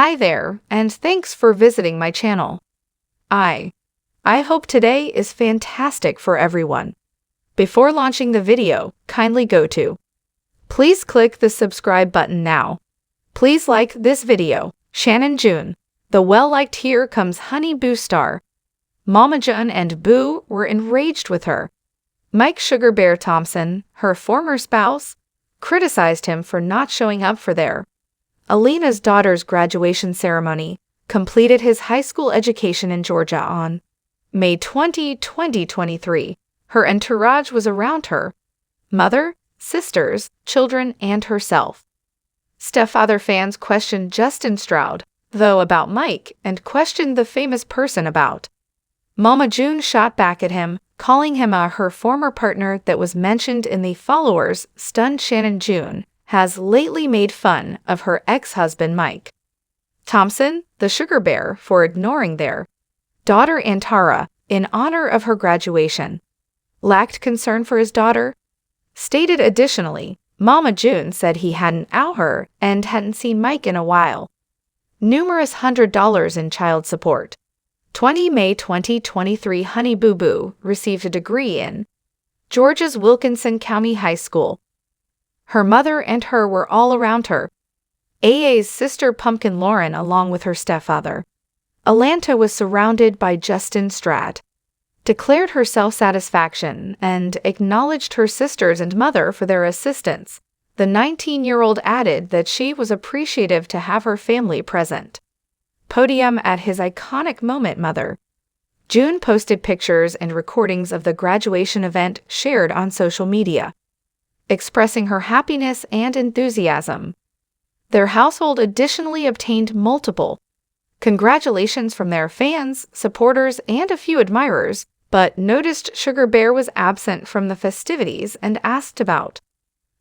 Hi there, and thanks for visiting my channel. I hope today is fantastic for everyone. Before launching the video, kindly go to. Please click the subscribe button now. Please like this video. Shannon June. The well-liked Here Comes Honey Boo star. Mama June and Boo were enraged with her. Mike Sugar Bear Thompson, her former spouse, criticized him for not showing up for their Alana's daughter's graduation ceremony, completed his high school education in Georgia on May 20, 2023. Her entourage was around her: mother, sisters, children, and herself. Stepfather fans questioned Justin Stroud, though, about Mike, and questioned the famous person about. Mama June shot back at him, calling him her former partner that was mentioned in the followers. Stunned Shannon June has lately made fun of her ex-husband Mike Thompson, the Sugar Bear, for ignoring their daughter Antara in honor of her graduation. Lacked concern for his daughter? Stated additionally, Mama June said he hadn't out her and hadn't seen Mike in a while. Numerous $100 in child support. 20 May 2023. Honey Boo Boo received a degree in Georgia's Wilkinson County High School. Her mother and her were all around her. AA's sister Pumpkin Lauren, along with her stepfather Alana, was surrounded by Justin Stroud, declared her self-satisfaction, and acknowledged her sisters and mother for their assistance. The 19-year-old added that she was appreciative to have her family present. Podium at his iconic moment. Mother June posted pictures and recordings of the graduation event shared on social media, expressing her happiness and enthusiasm. Their household additionally obtained multiple congratulations from their fans, supporters, and a few admirers, but noticed Sugar Bear was absent from the festivities and asked about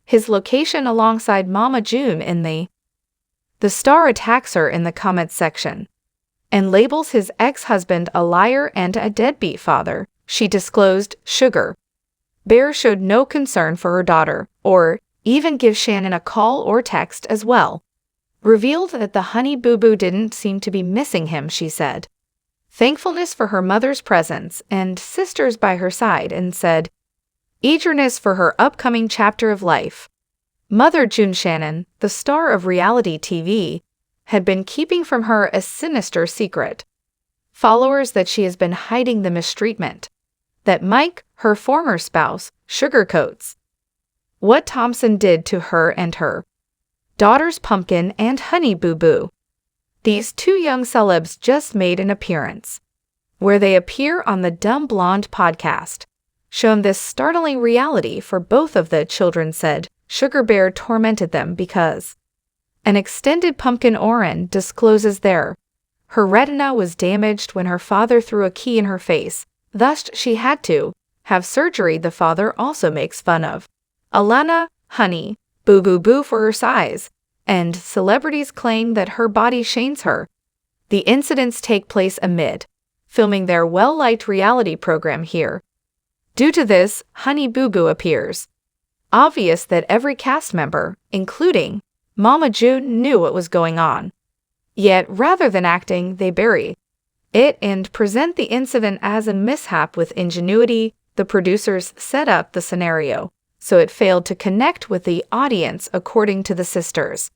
his location alongside Mama June in the star attacks her in the comments section and labels his ex-husband a liar and a deadbeat father. She disclosed Sugar Bear showed no concern for her daughter, or even give Shannon a call or text as well. Revealed that the Honey Boo Boo didn't seem to be missing him, she said. Thankfulness for her mother's presence and sisters by her side, and said eagerness for her upcoming chapter of life. Mother June. Shannon, the star of reality TV, had been keeping from her a sinister secret. Followers that she has been hiding the mistreatment that Mike, her former spouse, sugarcoats. What Thompson did to her and her daughters Pumpkin and Honey Boo Boo. These two young celebs just made an appearance, where they appear on the Dumb Blonde podcast, shown this startling reality for both of the children. Said Sugar Bear tormented them because an extended Pumpkin Oren discloses her retina was damaged when her father threw a key in her face, thus she had to have surgery. The father also makes fun of Alana, Honey Boo Boo Boo, for her size, and celebrities claim that her body shames her. The incidents take place amid filming their well-liked reality program Here. Due to this, Honey Boo Boo appears obvious that every cast member, including Mama June, knew what was going on. Yet, rather than acting, they bury it and present the incident as a mishap with ingenuity. The producers set up the scenario so it failed to connect with the audience, according to the sisters.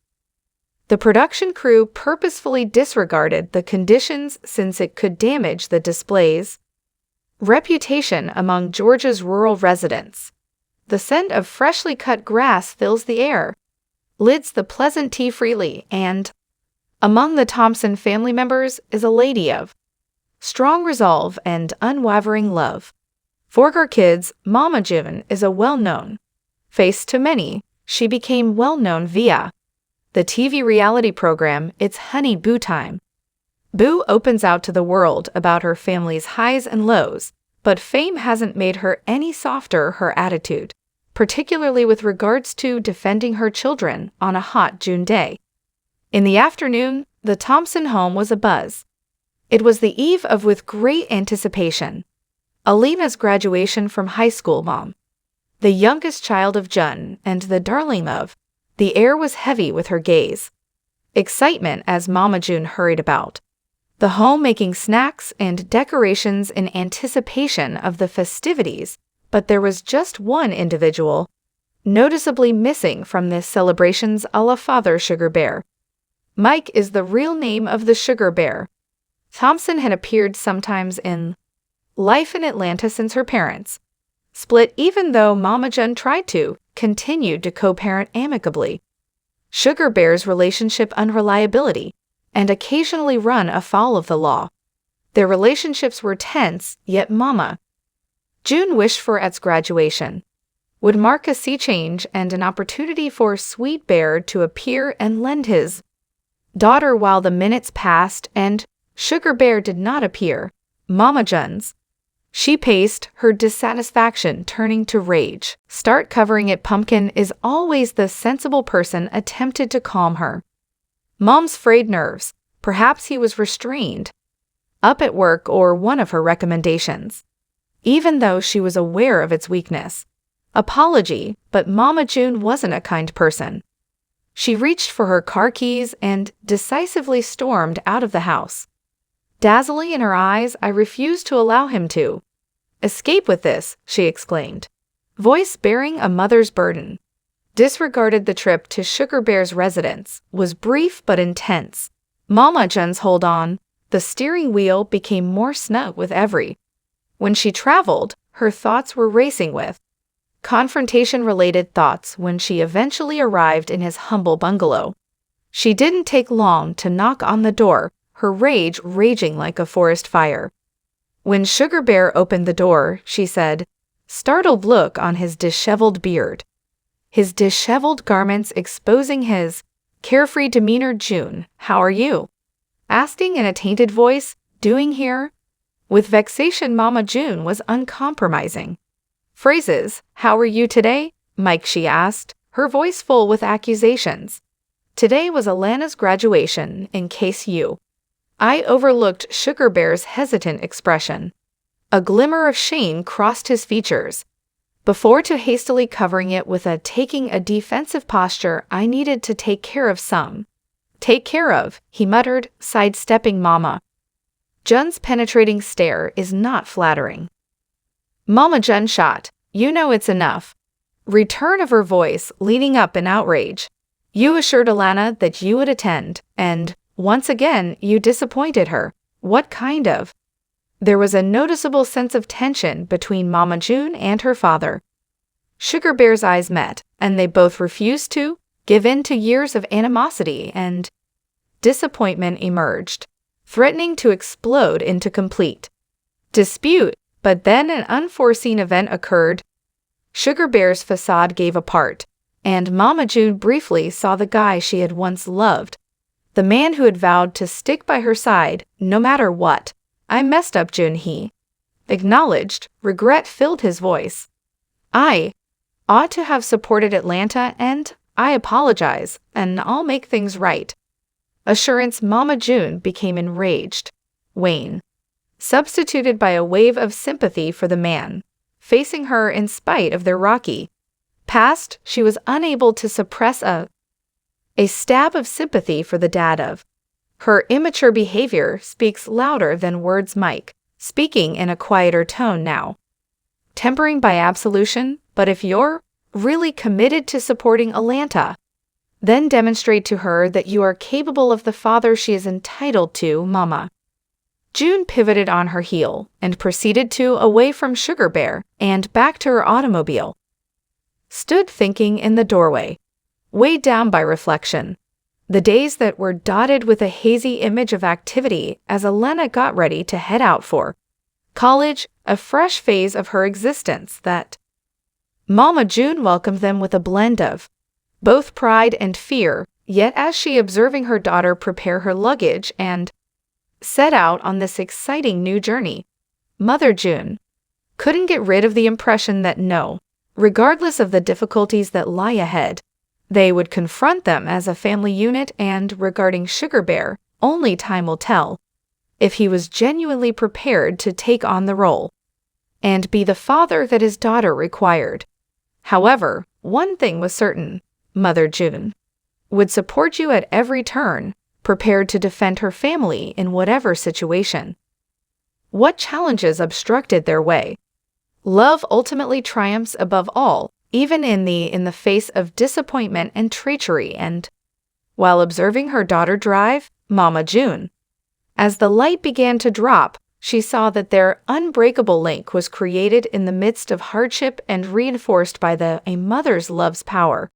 The production crew purposefully disregarded the conditions since it could damage the display's reputation among Georgia's rural residents. The scent of freshly cut grass fills the air, lids the pleasant tea freely, and among the Thompson family members is a lady of strong resolve and unwavering love. For her kids, Mama June is a well-known face to many. She became well-known via the TV reality program It's Honey Boo Time. Boo opens out to the world about her family's highs and lows, but fame hasn't made her any softer. Her attitude, particularly with regards to defending her children on a hot June day. In the afternoon, the Thompson home was abuzz. It was the eve of, with great anticipation, Alana's graduation from high school. Mom, the youngest child of Jun and the darling of the air, was heavy with her gaze. excitement as Mama June hurried about the home making snacks and decorations in anticipation of the festivities, but there was just one individual noticeably missing from this celebration's a la Father Sugar Bear. Mike is the real name of the Sugar Bear. Thompson had appeared sometimes in life in Atlanta since her parents split, even though Mama June tried to continued to co-parent amicably. Sugar Bear's relationship unreliability and occasionally run afoul of the law. Their relationships were tense, yet Mama June wished for its graduation would mark a sea change and an opportunity for Sweet Bear to appear and lend his daughter. While the minutes passed and Sugar Bear did not appear, Mama June's she paced, her dissatisfaction turning to rage. Start covering it. Pumpkin is always the sensible person attempted to calm her. Mom's frayed nerves. Perhaps he was restrained up at work or one of her recommendations, even though she was aware of its weakness. Apology, but Mama June wasn't a kind person. She reached for her car keys and decisively stormed out of the house. Dazzling in her eyes, I refused to allow him to escape with this, she exclaimed, voice bearing a mother's burden. Disregarded the trip to Sugar Bear's residence was brief but intense. Mama June's hold on the steering wheel became more snug with every. When she traveled, her thoughts were racing with confrontation-related thoughts. When she eventually arrived in his humble bungalow, she didn't take long to knock on the door, her rage raging like a forest fire. When Sugar Bear opened the door, she said, startled look on his disheveled beard, his disheveled garments exposing his carefree demeanor. June, how are you? Asking in a tainted voice, doing here? With vexation, Mama June was uncompromising. Phrases, how are you today, Mike? She asked, her voice full with accusations. Today was Alana's graduation, in case you. I overlooked Sugar Bear's hesitant expression. A glimmer of shame crossed his features. Before too hastily covering it with taking a defensive posture, I needed to take care of some. Take care of, he muttered, sidestepping Mama June's penetrating stare is not flattering. Mama June shot, you know it's enough. Return of her voice leading up in outrage. You assured Alana that you would attend, and once again you disappointed her. What kind of? There was a noticeable sense of tension between Mama June and her father. Sugar Bear's eyes met, and they both refused to give in to years of animosity, and disappointment emerged, threatening to explode into complete dispute. But then an unforeseen event occurred. Sugar Bear's facade gave apart, and Mama June briefly saw the guy she had once loved, the man who had vowed to stick by her side no matter what. I messed up, June, he acknowledged. Regret filled his voice. I ought to have supported Atlanta, and I apologize, and I'll make things right. Assurance. Mama June became enraged. Wayne substituted by a wave of sympathy for the man facing her. In spite of their rocky past, she was unable to suppress a stab of sympathy for the dad of her immature behavior speaks louder than words. Mike, speaking in a quieter tone now, tempering by absolution, but if you're really committed to supporting Atlanta, then demonstrate to her that you are capable of the father she is entitled to. Mama June pivoted on her heel and proceeded to away from Sugar Bear and back to her automobile. Stood thinking in the doorway, weighed down by reflection. The days that were dotted with a hazy image of activity as Alana got ready to head out for college, a fresh phase of her existence that Mama June welcomed them with a blend of both pride and fear. Yet as she observing her daughter prepare her luggage and set out on this exciting new journey, Mother June couldn't get rid of the impression that no, regardless of the difficulties that lie ahead, they would confront them as a family unit. And regarding Sugar Bear, only time will tell if he was genuinely prepared to take on the role and be the father that his daughter required. However, one thing was certain, Mother June would support you at every turn, prepared to defend her family in whatever situation. What challenges obstructed their way? Love ultimately triumphs above all, even in the face of disappointment and treachery. And while observing her daughter drive, Mama June, as the light began to drop, she saw that their unbreakable link was created in the midst of hardship and reinforced by a mother's love's power.